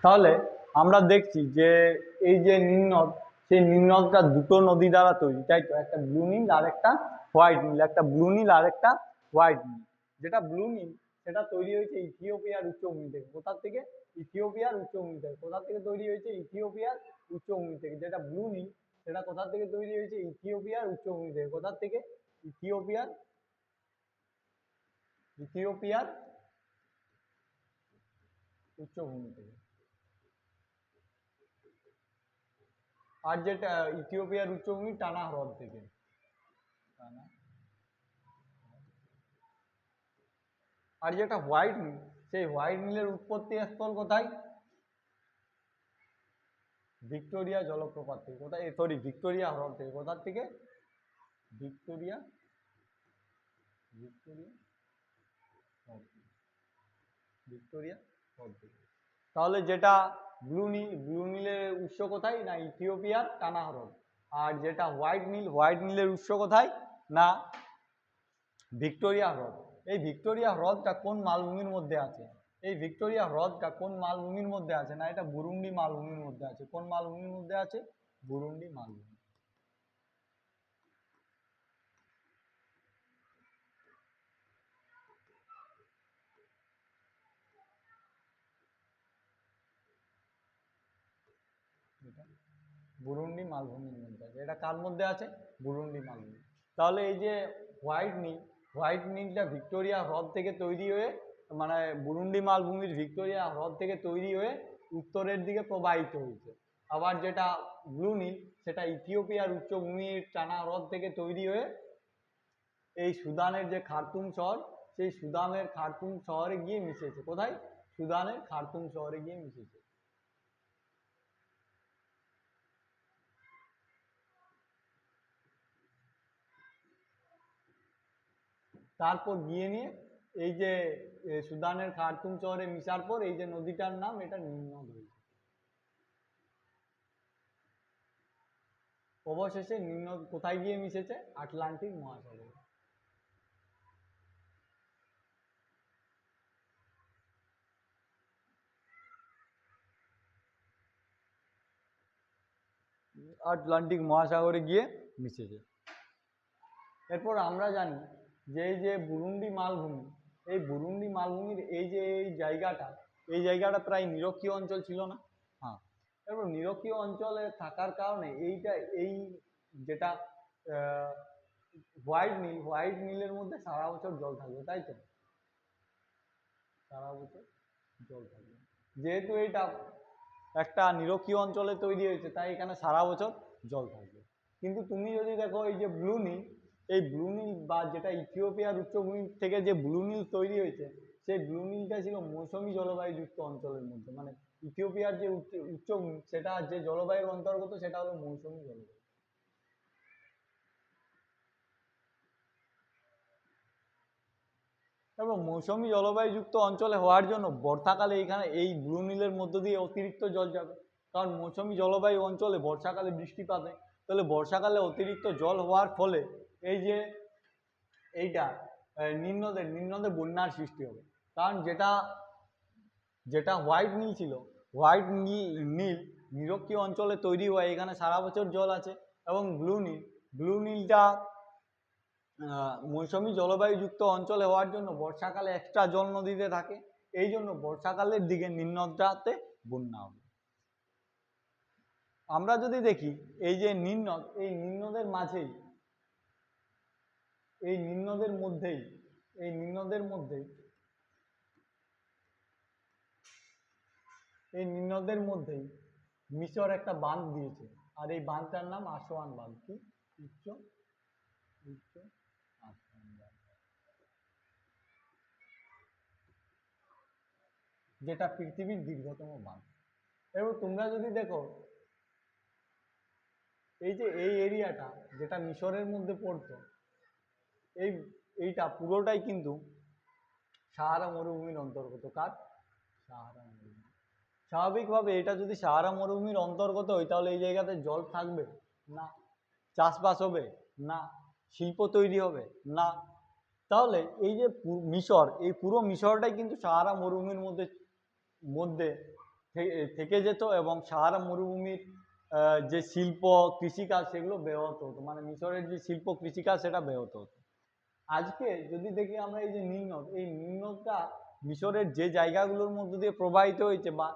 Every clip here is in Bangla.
তাহলে আমরা দেখছি যে এই যে নীলনদ, সেই নীলনদটা দুটো নদী দ্বারা তৈরি, তাই তো? একটা ব্লু নীল আর একটা হোয়াইট নীল, একটা ব্লু নীল আর একটা হোয়াইট নীল। যেটা ব্লু নীল সেটা তৈরি হয়েছে ইথিওপিয়ার উচ্চভূমি থেকে। কোথা থেকে? ইথিওপিয়ার উচ্চভূমি থেকে। কোথা থেকে তৈরি হয়েছে? ইথিওপিয়ার উচ্চভূমি থেকে। যেটা ব্লু নীল সেটা কোথা থেকে তৈরি হয়েছে? ইথিওপিয়ার উচ্চভূমি থেকে। কোথা থেকে? ইথিওপিয়ার ইথিওপিয়ার উচ্চভূমি থেকে। আর যেটা ইথিওপিয়ার উচ্চভূমি টানা হ্রদ থেকে। আর যেটা হোয়াইট নীল, সেই হোয়াইট নীলের উৎপত্তি স্থল কোথায়? ভিক্টোরিয়া জলপ্রপাত থেকে। কোথায়? সরি, ভিক্টোরিয়া হ্রদ থেকে। কোথা থেকে? ভিক্টোরিয়া ভিক্টোরিয়া হ্রদ থেকে। ভিক্টোরিয়া হ্রদ থেকে। তাহলে যেটা ব্লু নীলের উৎস কোথায়? না ইথিওপিয়ার টানা হ্রদ। আর যেটা হোয়াইট নীলের উৎস কোথায়? না ভিক্টোরিয়া হ্রদ। এই ভিক্টোরিয়া হ্রদটা কোন মালভূমির মধ্যে আছে? এই ভিক্টোরিয়া হ্রদটা কোন মালভূমির মধ্যে আছে? না এটা বুরুন্ডি মালভূমির মধ্যে আছে। কোন মালভূমির মধ্যে আছে? বুরুন্ডি মালভূমি। বুরুন্ডি মালভূমির মধ্যে আছে। এটা কার মধ্যে আছে? বুরুন্ডি মালভূমি। তাহলে এই যে হোয়াইট নীলটা ভিক্টোরিয়া হ্রদ থেকে তৈরি হয়ে, মানে বুরুন্ডি মালভূমির ভিক্টোরিয়া হ্রদ থেকে তৈরি হয়ে উত্তরের দিকে প্রবাহিত হয়েছে। আবার যেটা ব্লু নীল সেটা ইথিওপিয়ার উচ্চভূমির টানা হ্রদ থেকে তৈরি হয়ে এই সুদানের যে খার্তুম শহর, সেই সুদানের খার্তুম শহরে গিয়ে মিশেছে। কোথায়? সুদানের খার্তুম শহরে গিয়ে মিশেছে। তারপর গিয়ে নিয়ে এই যে সুদানের খার্তুম শহরে মিশার পর এই যে নদীটার নাম, এটা নীলনদ হয়েছে। অবশেষে নীলনদ কোথায় গিয়ে মিশেছে? আটলান্টিক মহাসাগরে। আটলান্টিক মহাসাগরে গিয়ে মিশেছে। এরপর আমরা জানি যে এই যে বুরুন্ডি মালভূমি, এই বুরুন্ডি মালভূমির এই যে এই জায়গাটা প্রায় নিরক্ষীয় অঞ্চল ছিল না? হ্যাঁ। এরপর নিরক্ষীয় অঞ্চলে থাকার কারণে এই যেটা হোয়াইট নীলের মধ্যে সারা বছর জল থাকবে, তাই তো? সারা বছর জল থাকবে। যেহেতু এটা একটা নিরক্ষীয় অঞ্চলে তৈরি হয়েছে, তাই এখানে সারা বছর জল থাকবে। কিন্তু তুমি যদি দেখো এই যে ব্লু নীল, এই ব্লু নীল বা যেটা ইথিওপিয়ার উচ্চভূমি থেকে যে ব্লু নীল তৈরি হয়েছে, সেই ব্লু নীলটা ছিল মৌসুমী জলবায়ুযুক্ত অঞ্চলের মধ্যে। মানে ইথিওপিয়ার যে উচ্চভূমি, সেটা যে জলবায়ুর অন্তর্গত, সেটা হলো মৌসুমী জলবায়ু। এবং মৌসুমী জলবায়ুযুক্ত অঞ্চলে হওয়ার জন্য বর্ষাকালে এখানে এই ব্লু নীলের মধ্য দিয়ে অতিরিক্ত জল যাবে। কারণ মৌসুমী জলবায়ু অঞ্চলে বর্ষাকালে বৃষ্টিপাত হয়, তাহলে বর্ষাকালে অতিরিক্ত জল হওয়ার ফলে এই যে এইটা নিম্নদের বন্যার সৃষ্টি হবে। কারণ যেটা হোয়াইট নীল ছিল, হোয়াইট নীল নিরক্ষীয় অঞ্চলে তৈরি হয়, এখানে সারা বছর জল আছে। এবং ব্লু নীলটা মৌসুমী জলবায়ুযুক্ত অঞ্চলে হওয়ার জন্য বর্ষাকালে এক্সট্রা জল নদীতে থাকে। এই জন্য বর্ষাকালের দিকে নীলনদটাতে বন্যা হবে। আমরা যদি দেখি এই যে নীলনদ, এই নীলনদের মাঝেই, এই নীলনদের মধ্যেই মিশর একটা বাঁধ দিয়েছে। আর এই বাঁধটার নাম আসওয়ান বাঁধ। কি? উচ্চ আসওয়ান বাঁধ, যেটা পৃথিবীর দীর্ঘতম বাঁধ। এবার তোমরা যদি দেখো এই যে এই এরিয়াটা যেটা মিশরের মধ্যে পড়তো, এইটা পুরোটাই কিন্তু সাহারা মরুভূমির অন্তর্গত। কার? সাহারা মরুভূমি। স্বাভাবিকভাবে এটা যদি সাহারা মরুভূমির অন্তর্গত হয়, তাহলে এই জায়গাতে জল থাকবে না। চাষবাস হবে না। শিল্প তৈরি হবে না। তাহলে এই যে মিশর, এই পুরো মিশরটাই কিন্তু সাহারা মরুভূমির মধ্যে থেকে যেত এবং সাহারা মরুভূমির যে শিল্প কৃষিকাজ সেগুলো ব্যাহত হতো, মানে মিশরের যে শিল্প কৃষিকাজ সেটা ব্যাহত হতো। আজকে যদি দেখি আমরা এই যে নীলনদ, এই নীলনদটা মিশরের যে জায়গাগুলোর মধ্যে দিয়ে প্রবাহিত হয়েছে বা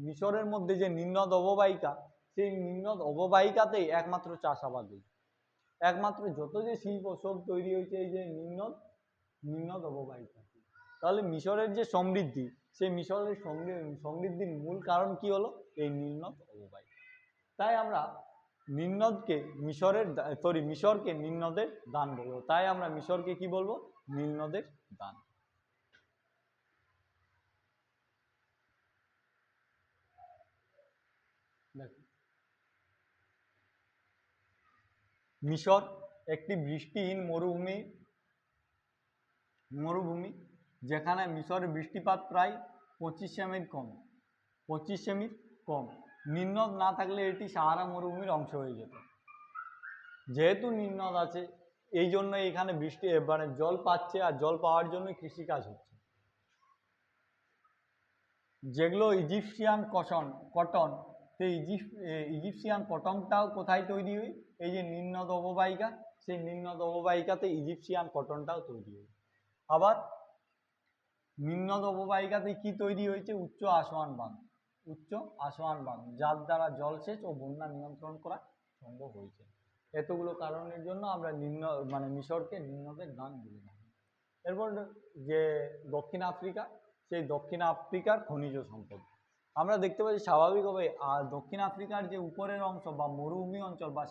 মিশরের মধ্যে যে নীলনদ অববাহিকা, সেই নীলনদ অববাহিকাতেই একমাত্র চাষাবাদ হয়েছে, একমাত্র যত যে শিল্প সব তৈরি হয়েছে এই যে নীলনদ অববাহিকা। তাহলে মিশরের যে সমৃদ্ধি, সেই মিশরের সমৃদ্ধির মূল কারণ কি হলো? এই নীলনদ অববাহিকা। তাই আমরা মিশরকে নীলনদের দান বলবো। তাই আমরা মিশরকে কি বলবো? নীলনদের দান। মিশর একটি বৃষ্টিহীন মরুভূমি, যেখানে মিশরের বৃষ্টিপাত প্রায় 25 সেমির কম। নীলনদ না থাকলে এটি সাহারা মরুভূমির অংশ হয়ে যেত। যেহেতু নীলনদ আছে এই জন্য এখানে বৃষ্টি মানে জল পাচ্ছে, আর জল পাওয়ার জন্য কৃষিকাজ হচ্ছে। যেগুলো ইজিপশিয়ান কটন, সেই ইজিপশিয়ান কটনটাও কোথায় তৈরি হয়? এই যে নীলনদ অববাহিকা, সেই নীলনদ অববাহিকাতে ইজিপশিয়ান কটনটাও তৈরি হয়। আবার নীলনদ অববাহিকাতে কি তৈরি হয়েছে? উচ্চ আসোয়ান বাঁধ, যার দ্বারা জলসেচ ও বন্যা নিয়ন্ত্রণ করা সম্ভব হয়েছে। এতগুলো কারণের জন্য আমরা মিশরকে নীলনদের দান বলে থাকি। এরপর যে দক্ষিণ আফ্রিকা, সেই দক্ষিণ আফ্রিকার খনিজ সম্পদ আমরা দেখতে পাচ্ছি স্বাভাবিকভাবে। আর দক্ষিণ আফ্রিকার যে উপরের অংশ বা মরুভূমি অঞ্চল বা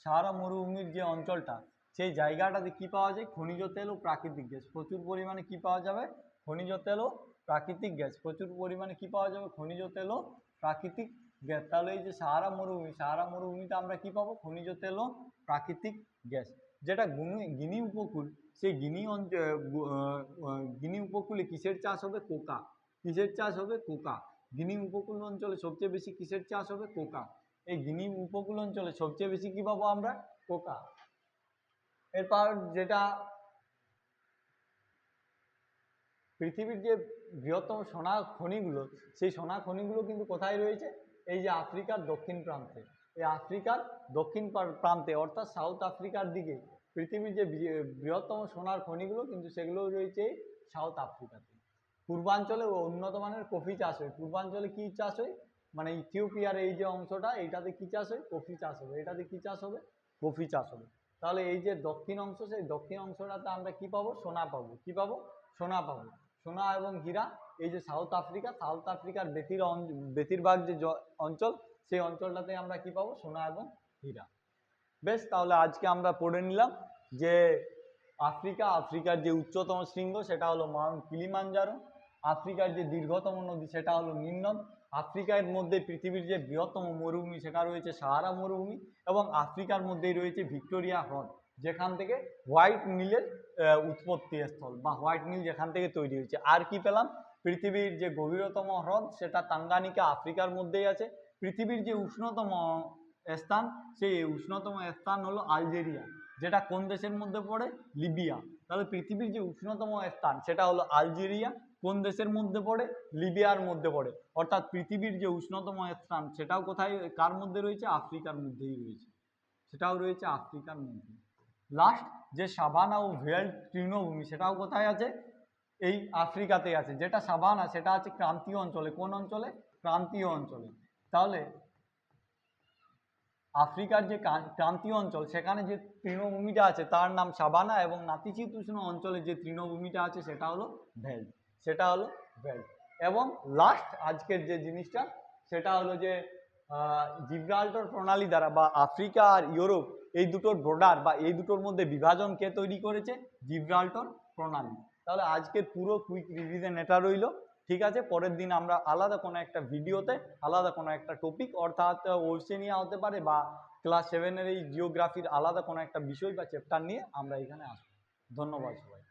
সাহারা মরুভূমির যে অঞ্চলটা, সেই জায়গাটাতে কি পাওয়া যায়? খনিজ তেল ও প্রাকৃতিক গ্যাস প্রচুর পরিমাণে কি পাওয়া যাবে? খনিজ তেল ও প্রাকৃতিক গ্যাস প্রচুর পরিমাণে কি পাওয়া যাবে? খনিজ তেল ও প্রাকৃতিক গ্যাস। তাহলে এই যে সাহারা মরুভূমিতে আমরা কি পাবো? খনিজ তেল ও প্রাকৃতিক গ্যাস। যেটা গিনি উপকূল, সেই গিনি উপকূলে কিসের চাষ হবে? কোকা। কিসের চাষ হবে? কোকা। গিনি উপকূল অঞ্চলে সবচেয়ে বেশি কিসের চাষ হবে? কোকা। এই গিনি উপকূল অঞ্চলে সবচেয়ে বেশি কি পাবো আমরা? কোকা। এরপর যেটা পৃথিবীর যে বৃহত্তম সোনা খনিগুলো, সেই সোনা খনিগুলো কিন্তু কোথায় রয়েছে? এই যে আফ্রিকার দক্ষিণ প্রান্তে। এই আফ্রিকার দক্ষিণ প্রান্তে অর্থাৎ সাউথ আফ্রিকার দিকে পৃথিবীর যে বৃহত্তম সোনার খনিগুলো কিন্তু সেগুলো রয়েছে সাউথ আফ্রিকাতে। পূর্বাঞ্চলে উন্নত মানের কফি চাষ হয়। পূর্বাঞ্চলে কি চাষ হয়? মানে ইথিওপিয়ার এই যে অংশটা, এইটাতে কি চাষ হয়? কফি চাষ হবে। এটাতে কি চাষ হবে? কফি চাষ হবে। তাহলে এই যে দক্ষিণ অংশ, সেই দক্ষিণ অংশটাতে আমরা কি পাবো? সোনা পাবো। কি পাবো? সোনা পাবো। সোনা এবং হীরা। এই যে সাউথ আফ্রিকার বেশিরভাগ যে অঞ্চল, সেই অঞ্চলটাতে আমরা কি পাবো? সোনা এবং হীরা। বেশ, তাহলে আজকে আমরা পড়ে নিলাম যে আফ্রিকার যে উচ্চতম শৃঙ্গ সেটা হলো মাউন্ট কিলিমাঞ্জারো। আফ্রিকার যে দীর্ঘতম নদী সেটা হলো নীলনদ। আফ্রিকার মধ্যে পৃথিবীর যে বৃহত্তম মরুভূমি সেটা রয়েছে সাহারা মরুভূমি, এবং আফ্রিকার মধ্যেই রয়েছে ভিক্টোরিয়া হ্রদ, যেখান থেকে হোয়াইট নীলের উৎপত্তি স্থল বা হোয়াইট নীল যেখান থেকে তৈরি হয়েছে। আর কি পেলাম? পৃথিবীর যে গভীরতম হ্রদ সেটা তাঙ্গানিকা আফ্রিকার মধ্যেই আছে। পৃথিবীর যে উষ্ণতম স্থান, সেই উষ্ণতম স্থান হলো আলজেরিয়া, যেটা কোন দেশের মধ্যে পড়ে? লিবিয়া। তাহলে পৃথিবীর যে উষ্ণতম স্থান সেটা হলো আলজেরিয়া, কোন দেশের মধ্যে পড়ে? লিবিয়ার মধ্যে পড়ে। অর্থাৎ পৃথিবীর যে উষ্ণতম স্থান সেটাও কোথায়, কার মধ্যে রয়েছে? আফ্রিকার মধ্যেই রয়েছে, সেটাও রয়েছে আফ্রিকার মধ্যে। লাস্ট যে সাভানা ও ভেল্ড তৃণভূমি সেটাও কোথায় আছে? এই আফ্রিকাতে আছে। যেটা সাভানা সেটা আছে ক্রান্তীয় অঞ্চলে। কোন অঞ্চলে? ক্রান্তীয় অঞ্চলে। তাহলে আফ্রিকার যে ক্রান্তীয় অঞ্চল সেখানে যে তৃণভূমিটা আছে তার নাম সাভানা, এবং নাতিশীতোষ্ণ অঞ্চলে যে তৃণভূমিটা আছে সেটা হলো ভেল্ড। এবং লাস্ট আজকের যে জিনিসটা সেটা হলো যে জিব্রাল্টার প্রণালী দ্বারা বা আফ্রিকা আর ইউরোপ এই দুটোর বর্ডার বা এই দুটোর মধ্যে বিভাজন কে তৈরি করেছে? জিব্রাল্টার প্রণালী। তাহলে আজকের পুরো কুইক রিভিশন এটা রইল। ঠিক আছে, পরের দিন আমরা আলাদা কোনো একটা ভিডিওতে আলাদা কোনো একটা টপিক, অর্থাৎ ওশেনিয়া হতে পারে বা ক্লাস 7-এর এই জিওগ্রাফির আলাদা কোনো একটা বিষয় বা চ্যাপ্টার নিয়ে আমরা এখানে আসবো। ধন্যবাদ সবাই।